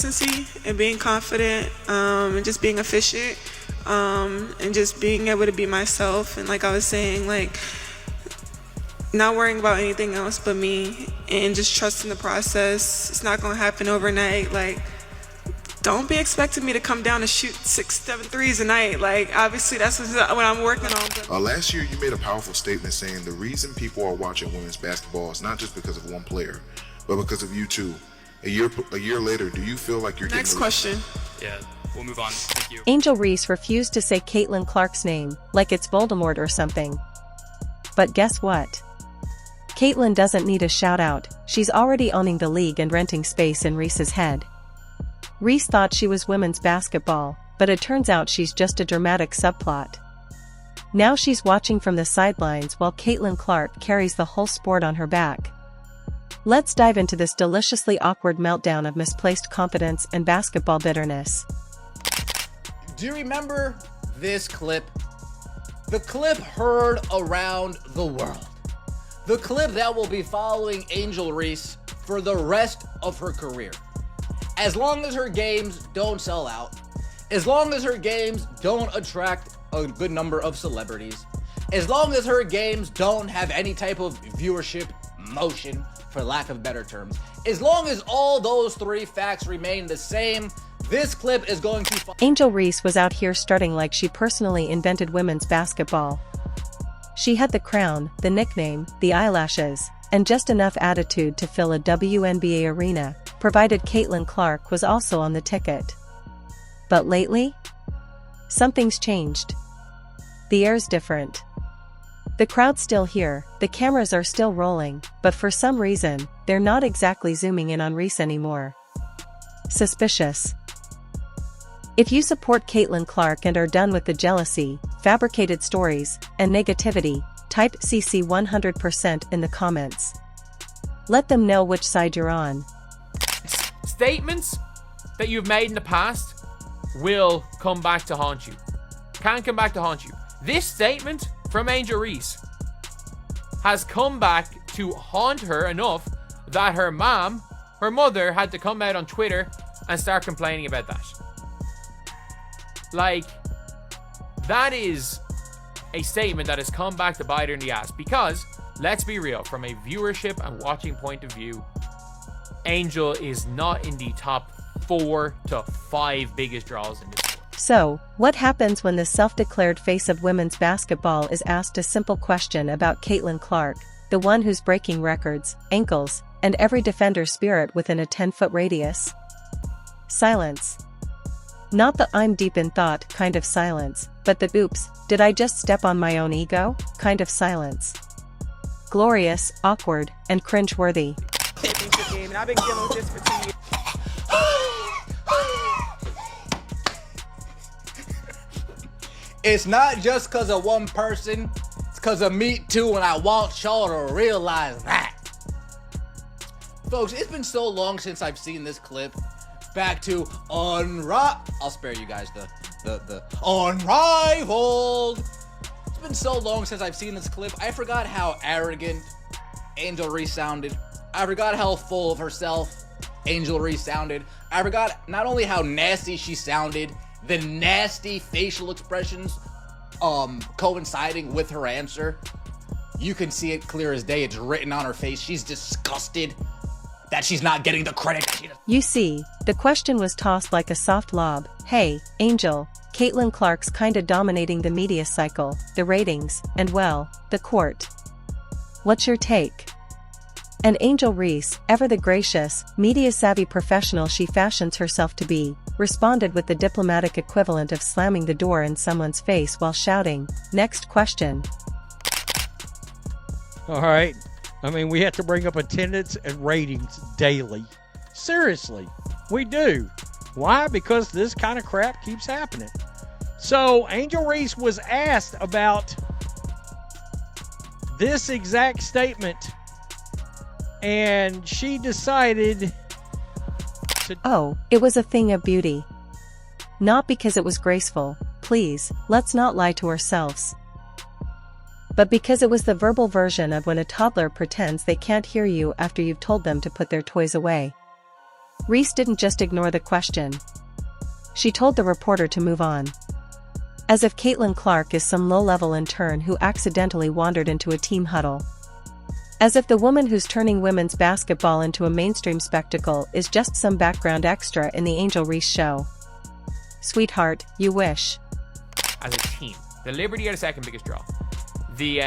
consistency and being confident, and just being efficient, and just being able to be myself. And like I was saying, like not worrying about anything else but me and just trusting the process. It's not gonna happen overnight. Like, don't be expecting me to come down and shoot 6, 7 threes a night. Like, obviously that's what I'm working on. Last year, you made a powerful statement saying the reason people are watching women's basketball is not just because of one player, but because of you too. A year later, do you feel like you're Next question. Yeah, we'll move on. Thank you. Angel Reese refused to say Caitlin Clark's name, like it's Voldemort or something. But guess what? Caitlin doesn't need a shout-out, she's already owning the league and renting space in Reese's head. Reese thought she was women's basketball, but it turns out she's just a dramatic subplot. Now she's watching from the sidelines while Caitlin Clark carries the whole sport on her back. Let's dive into this deliciously awkward meltdown of misplaced confidence and basketball bitterness. Do you remember this clip? The clip heard around the world. The clip that will be following Angel Reese for the rest of her career. As long as her games don't sell out, as long as her games don't attract a good number of celebrities, as long as her games don't have any type of viewership motion, for lack of better terms, as long as all those three facts remain the same, this clip is going to... Angel Reese was out here strutting like she personally invented women's basketball. She had the crown, the nickname, the eyelashes, and just enough attitude to fill a WNBA arena, provided Caitlin Clark was also on the ticket. But lately? Something's changed. The air's different. The crowd's still here, the cameras are still rolling, but for some reason, they're not exactly zooming in on Reese anymore. Suspicious. If you support Caitlin Clark and are done with the jealousy, fabricated stories, and negativity, type CC 100% in the comments. Let them know which side you're on. Statements that you've made in the past will come back to haunt you. Can come back to haunt you. This statement from Angel Reese has come back to haunt her enough that her mother, had to come out on Twitter and start complaining about that. Like, that is a statement that has come back to bite her in the ass because, let's be real, from a viewership and watching point of view, Angel is not in the top 4 to 5 biggest draws in this sport. So, what happens when the self-declared face of women's basketball is asked a simple question about Caitlin Clark, the one who's breaking records, ankles, and every defender's spirit within a 10-foot radius? Silence. Not the I'm deep in thought kind of silence, but the oops, did I just step on my own ego kind of silence. Glorious, awkward, and cringe-worthy. I've been dealing with this for 2 years. It's not just because of one person, it's because of me too, and I want y'all to realize that. Folks, it's been so long since I've seen this clip. Back to I'll spare you guys the unrivaled. It's been so long since I've seen this clip. I forgot how arrogant Angel Reese sounded. I forgot how full of herself Angel Reese sounded. I forgot not only how nasty she sounded, the nasty facial expressions coinciding with her answer. You can see it clear as day. It's written on her face. She's disgusted that she's not getting the credit that she does. You see, the question was tossed like a soft lob. Hey, Angel, Caitlin Clark's kinda dominating the media cycle, the ratings, and well, the court. What's your take? And Angel Reese, ever the gracious, media-savvy professional she fashions herself to be, responded with the diplomatic equivalent of slamming the door in someone's face while shouting, "Next question." All right. I mean, we have to bring up attendance and ratings daily. Seriously, we do. Why? Because this kind of crap keeps happening. So, Angel Reese was asked about this exact statement, and she decided to... Oh, it was a thing of beauty. Not because it was graceful, please, let's not lie to ourselves. But because it was the verbal version of when a toddler pretends they can't hear you after you've told them to put their toys away. Reese didn't just ignore the question. She told the reporter to move on. As if Caitlin Clark is some low-level intern who accidentally wandered into a team huddle. As if the woman who's turning women's basketball into a mainstream spectacle is just some background extra in the Angel Reese show. Sweetheart, you wish. As a team. The Liberty are the second biggest draw. The,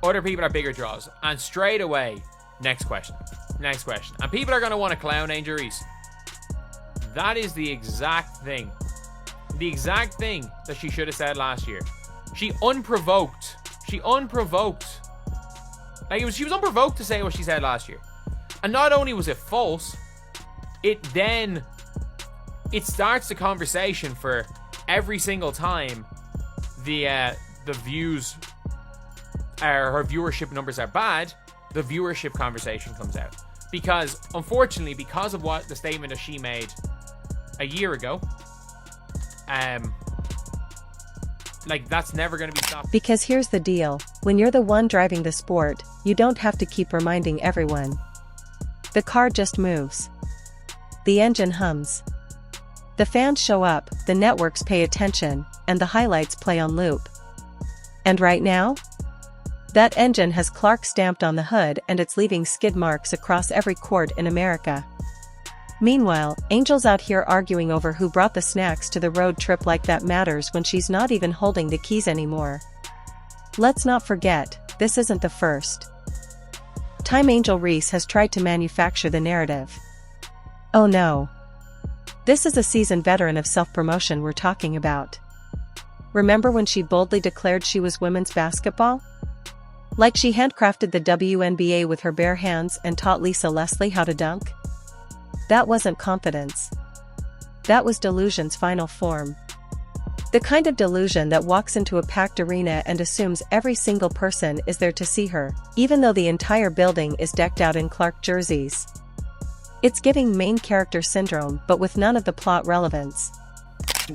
other people are bigger draws. And straight away, next question. And people are going to want to clown Angel Reese. That is the exact thing. The exact thing that she should have said last year. She unprovoked. Like, she was unprovoked to say what she said last year. And not only was it false, it starts the conversation for every single time the views her viewership numbers are bad, the viewership conversation comes out. Because, unfortunately, because of what the statement that she made a year ago, that's never going to be stopped. Because here's the deal, when you're the one driving the sport, you don't have to keep reminding everyone. The car just moves. The engine hums. The fans show up, the networks pay attention, and the highlights play on loop. And right now? That engine has Clark stamped on the hood and it's leaving skid marks across every court in America. Meanwhile, Angel's out here arguing over who brought the snacks to the road trip like that matters when she's not even holding the keys anymore. Let's not forget, this isn't the first time Angel Reese has tried to manufacture the narrative. Oh no. This is a seasoned veteran of self-promotion we're talking about. Remember when she boldly declared she was women's basketball? Like she handcrafted the WNBA with her bare hands and taught Lisa Leslie how to dunk? That wasn't confidence. That was delusion's final form. The kind of delusion that walks into a packed arena and assumes every single person is there to see her, even though the entire building is decked out in Clark jerseys. It's giving main character syndrome but with none of the plot relevance.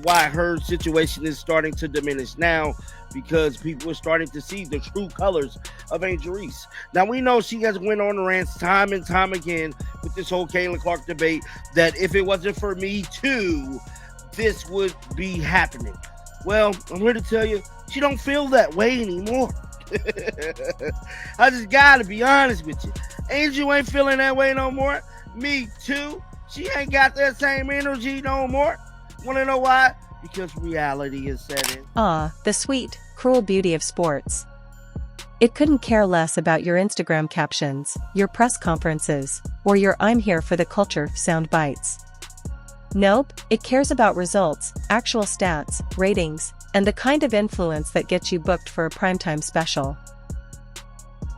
Why her situation is starting to diminish now, because people are starting to see the true colors of Angel Reese. Now, we know she has went on rants time and time again with this whole Caitlin Clark debate that if it wasn't for Me Too, this would be happening. Well, I'm here to tell you, she don't feel that way anymore. I just gotta be honest with you. Angel ain't feeling that way no more. Me Too, she ain't got that same energy no more. Wanna know why? Because reality is setting. The sweet, cruel beauty of sports. It couldn't care less about your Instagram captions, your press conferences, or your I'm here for the culture sound bites. Nope, it cares about results, actual stats, ratings, and the kind of influence that gets you booked for a primetime special.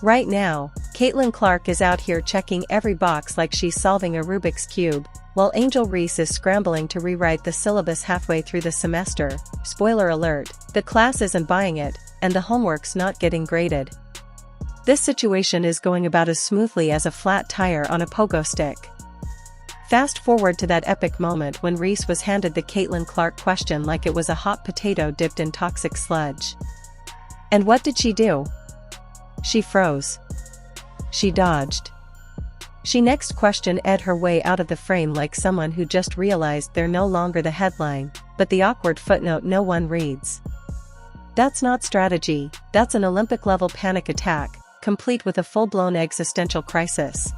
Right now, Caitlin Clark is out here checking every box like she's solving a Rubik's Cube, while Angel Reese is scrambling to rewrite the syllabus halfway through the semester. Spoiler alert, the class isn't buying it, and the homework's not getting graded. This situation is going about as smoothly as a flat tire on a pogo stick. Fast forward to that epic moment when Reese was handed the Caitlin Clark question like it was a hot potato dipped in toxic sludge. And what did she do? She froze. She dodged. She next questioned her way out of the frame like someone who just realized they're no longer the headline, but the awkward footnote no one reads. That's not strategy, that's an Olympic-level panic attack, complete with a full-blown existential crisis.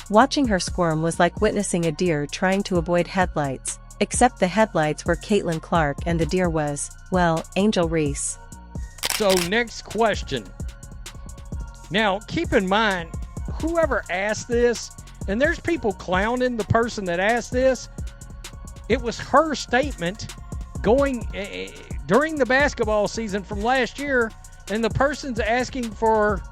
Watching her squirm was like witnessing a deer trying to avoid headlights, except the headlights were Caitlin Clark and the deer was, well, Angel Reese. So next question. Now, keep in mind, whoever asked this, and there's people clowning the person that asked this, it was her statement going during the basketball season from last year, and the person's asking for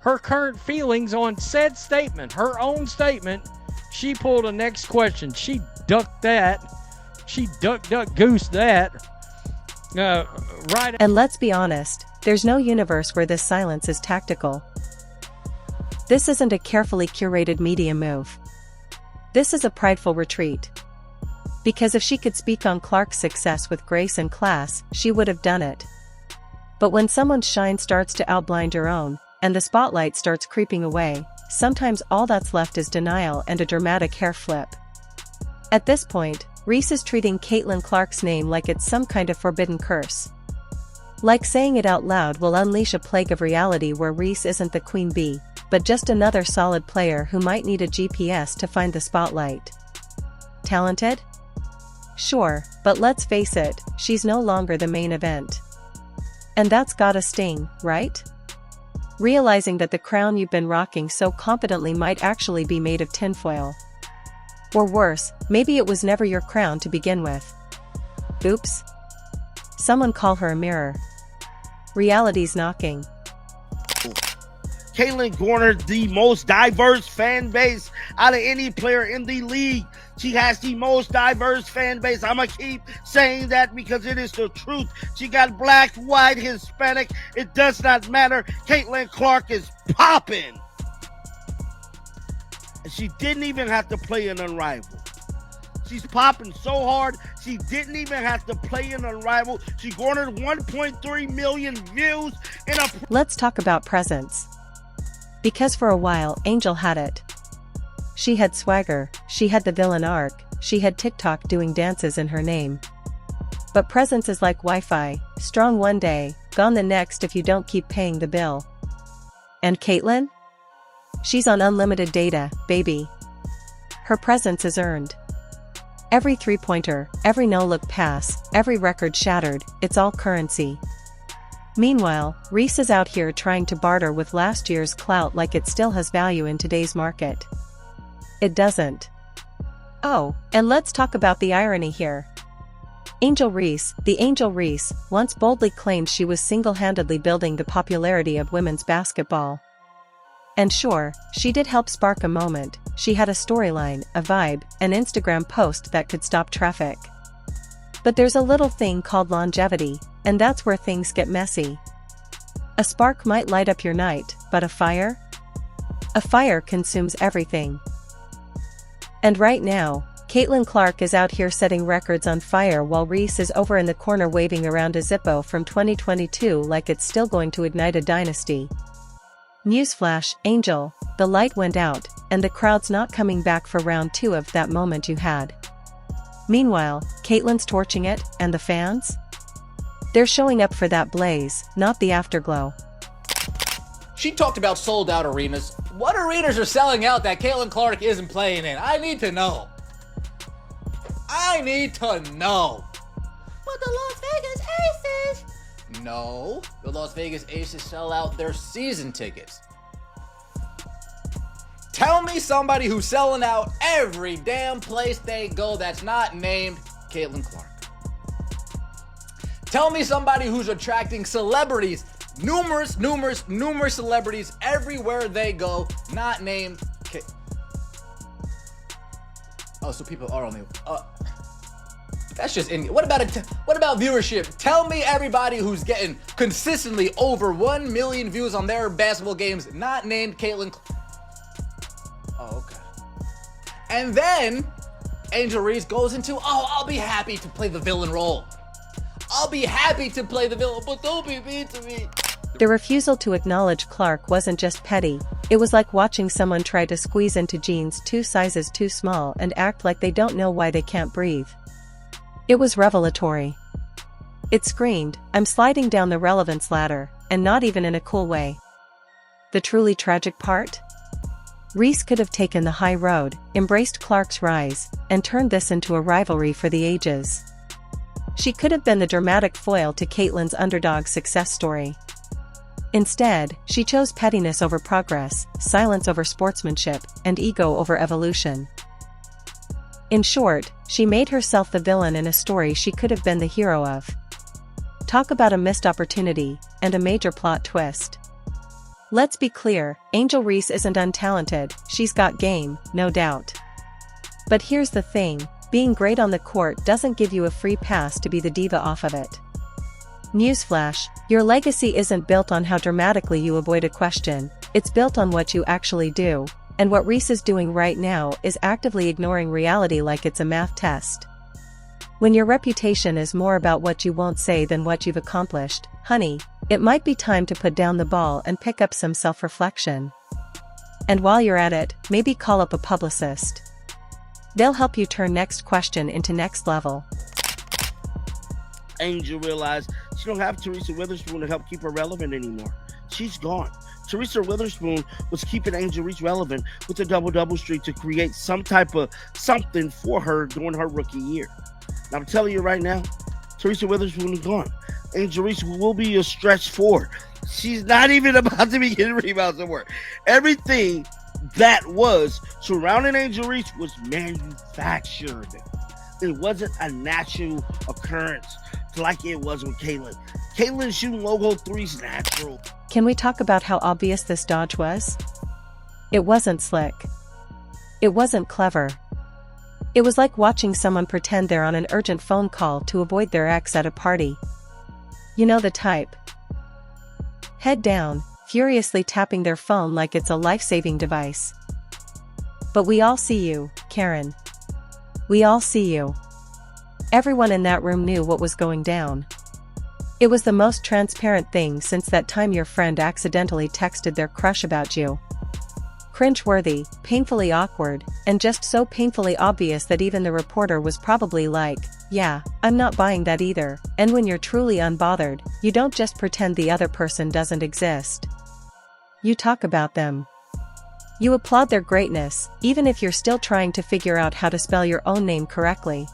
her current feelings on said statement, her own statement. She pulled a next question. She ducked that. She duck goose that. Right. And let's be honest, there's no universe where this silence is tactical. This isn't a carefully curated media move. This is a prideful retreat. Because if she could speak on Clark's success with grace and class, she would have done it. But when someone's shine starts to outblind your own, and the spotlight starts creeping away. Sometimes all that's left is denial and a dramatic hair flip. At this point, Reese is treating Caitlin Clark's name like it's some kind of forbidden curse. Like saying it out loud will unleash a plague of reality where Reese isn't the queen bee, but just another solid player who might need a GPS to find the spotlight. Talented? Sure, but let's face it, she's no longer the main event. And that's gotta sting, right? Realizing that the crown you've been rocking so competently might actually be made of tinfoil. Or worse, maybe it was never your crown to begin with. Oops. Someone call her a mirror. Reality's knocking. Caitlin garnered the most diverse fan base out of any player in the league. She has the most diverse fan base. I'm going to keep saying that because it is the truth. She got black, white, Hispanic. It does not matter. Caitlin Clark is popping. And she didn't even have to play an unrivaled. She's popping so hard, she didn't even have to play an unrivaled. She garnered 1.3 million views in a... Let's talk about presence. Because for a while, Angel had it. She had swagger, she had the villain arc, she had TikTok doing dances in her name. But presence is like Wi-Fi, strong one day, gone the next if you don't keep paying the bill. And Caitlin? She's on unlimited data, baby. Her presence is earned. Every three-pointer, every no-look pass, every record shattered, it's all currency. Meanwhile, Reese is out here trying to barter with last year's clout like it still has value in today's market. It doesn't. Oh, and let's talk about the irony here. Angel Reese, the Angel Reese, once boldly claimed she was single-handedly building the popularity of women's basketball. And sure, she did help spark a moment. She had a storyline, a vibe, an Instagram post that could stop traffic. But there's a little thing called longevity, and that's where things get messy. A spark might light up your night, but a fire? A fire consumes everything. And right now, Caitlin Clark is out here setting records on fire while Reese is over in the corner waving around a Zippo from 2022 like it's still going to ignite a dynasty. Newsflash, Angel, the light went out, and the crowd's not coming back for round 2 of that moment you had. Meanwhile, Caitlin's torching it, and the fans? They're showing up for that blaze, not the afterglow. She talked about sold out arenas. What arenas are selling out that Caitlin Clark isn't playing in? I need to know. I need to know. But the Las Vegas Aces... No, the Las Vegas Aces sell out their season tickets. Tell me somebody who's selling out every damn place they go that's not named Caitlin Clark. Tell me somebody who's attracting celebrities, numerous celebrities everywhere they go, not named Oh, so people are only... That's just in. What about viewership? Tell me everybody who's getting consistently over 1 million views on their basketball games, not named Caitlin. Oh, okay. And then Angel Reese goes into, I'll be happy to play the villain role. I'll be happy to play the villain, but don't be mean to me. The refusal to acknowledge Clark wasn't just petty, it was like watching someone try to squeeze into jeans 2 sizes too small and act like they don't know why they can't breathe. It was revelatory. It screamed, I'm sliding down the relevance ladder, and not even in a cool way. The truly tragic part? Reese could have taken the high road, embraced Clark's rise, and turned this into a rivalry for the ages. She could have been the dramatic foil to Caitlin's underdog success story. Instead, she chose pettiness over progress, silence over sportsmanship, and ego over evolution. In short, she made herself the villain in a story she could have been the hero of. Talk about a missed opportunity, and a major plot twist. Let's be clear, Angel Reese isn't untalented, she's got game, no doubt. But here's the thing, being great on the court doesn't give you a free pass to be the diva off of it. Newsflash, your legacy isn't built on how dramatically you avoid a question, it's built on what you actually do. And what Reese is doing right now is actively ignoring reality like it's a math test. When your reputation is more about what you won't say than what you've accomplished, honey, It might be time to put down the ball and pick up some self-reflection. And while you're at it, maybe call up a publicist. They'll help you turn next question into next level. Angel realized she don't have Teresa Witherspoon to help keep her relevant anymore. She's gone. Teresa Witherspoon was keeping Angel Reese relevant with a double-double streak to create some type of something for her during her rookie year. Now, I'm telling you right now, Teresa Witherspoon is gone. Angel Reese will be a stretch forward. She's not even about to be getting rebounds and work. Everything that was surrounding Angel Reese was manufactured. It wasn't a natural occurrence like it was with Caitlyn. Caitlyn shooting logo threes natural. Can we talk about how obvious this dodge was? It wasn't slick. It wasn't clever. It was like watching someone pretend they're on an urgent phone call to avoid their ex at a party. You know the type. Head down, furiously tapping their phone like it's a life-saving device. But we all see you, Karen. We all see you. Everyone in that room knew what was going down. It was the most transparent thing since that time your friend accidentally texted their crush about you. Cringe-worthy, painfully awkward, and just so painfully obvious that even the reporter was probably like, yeah, I'm not buying that either. And when you're truly unbothered, you don't just pretend the other person doesn't exist. You talk about them. You applaud their greatness, even if you're still trying to figure out how to spell your own name correctly.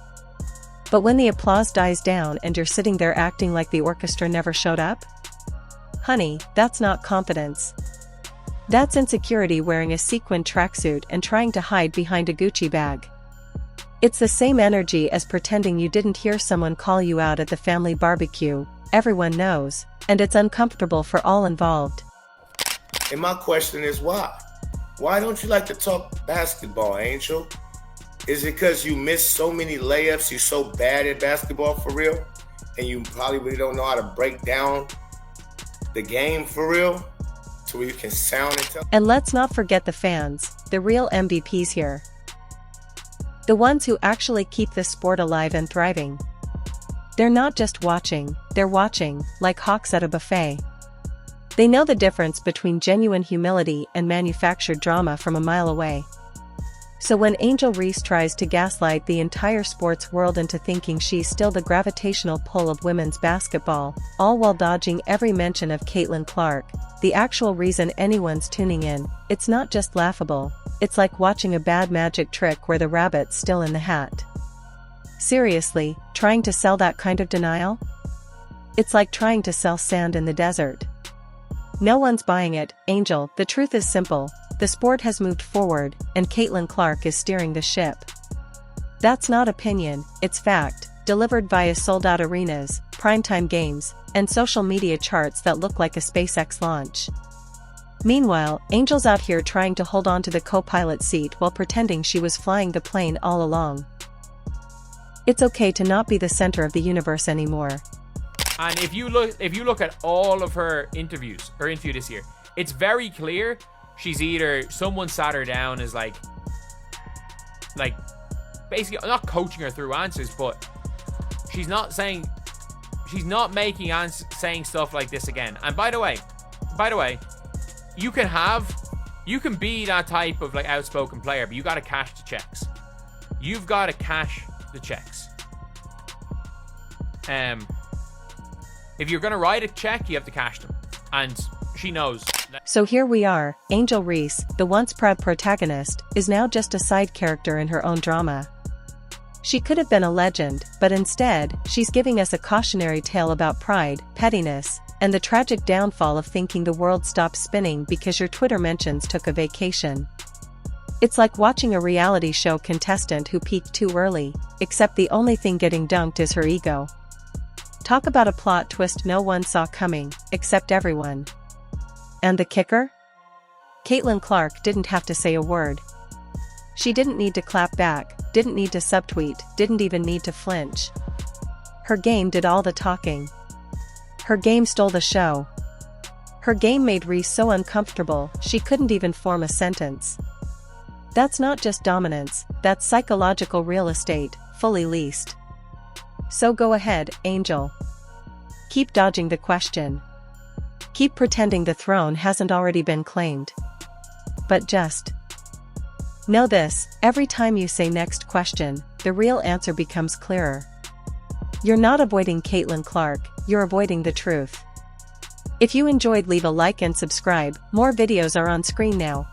But when the applause dies down and you're sitting there acting like the orchestra never showed up? Honey, that's not confidence. That's insecurity wearing a sequin tracksuit and trying to hide behind a Gucci bag. It's the same energy as pretending you didn't hear someone call you out at the family barbecue. Everyone knows, and it's uncomfortable for all involved. And my question is why? Why don't you like to talk basketball, Angel? Is it because you miss so many layups, you're so bad at basketball for real, and you probably really don't know how to break down the game for real, to where you can sound and tell? And let's not forget the fans, the real MVPs here. The ones who actually keep this sport alive and thriving. They're not just watching, they're watching, like hawks at a buffet. They know the difference between genuine humility and manufactured drama from a mile away. So when Angel Reese tries to gaslight the entire sports world into thinking she's still the gravitational pull of women's basketball, all while dodging every mention of Caitlin Clark, the actual reason anyone's tuning in, it's not just laughable, it's like watching a bad magic trick where the rabbit's still in the hat. Seriously, trying to sell that kind of denial? It's like trying to sell sand in the desert. No one's buying it, Angel. The truth is simple. The sport has moved forward, and Caitlin Clark is steering the ship. That's not opinion, it's fact, delivered via sold-out arenas, primetime games, and social media charts that look like a SpaceX launch. Meanwhile, Angel's out here trying to hold on to the co-pilot seat while pretending she was flying the plane all along. It's okay to not be the center of the universe anymore. And if you look at all of her interview this year, it's very clear she's either someone sat her down as like basically not coaching her through answers, but she's not saying saying stuff like this again. And by the way, you can be that type of like outspoken player, but you got to cash the checks. You've got to cash the checks. If you're gonna write a check, you have to cash them, and she knows. So here we are, Angel Reese, the once proud protagonist, is now just a side character in her own drama. She could have been a legend, but instead, she's giving us a cautionary tale about pride, pettiness, and the tragic downfall of thinking the world stopped spinning because your Twitter mentions took a vacation. It's like watching a reality show contestant who peaked too early, except the only thing getting dunked is her ego. Talk about a plot twist no one saw coming, except everyone. And the kicker? Caitlin Clark didn't have to say a word. She didn't need to clap back, didn't need to subtweet, didn't even need to flinch. Her game did all the talking. Her game stole the show. Her game made Reese so uncomfortable, she couldn't even form a sentence. That's not just dominance, that's psychological real estate, fully leased. So go ahead, Angel. Keep dodging the question. Keep pretending the throne hasn't already been claimed. But just know this, every time you say next question, the real answer becomes clearer. You're not avoiding Caitlin Clark, you're avoiding the truth. If you enjoyed, leave a like and subscribe. More videos are on screen now.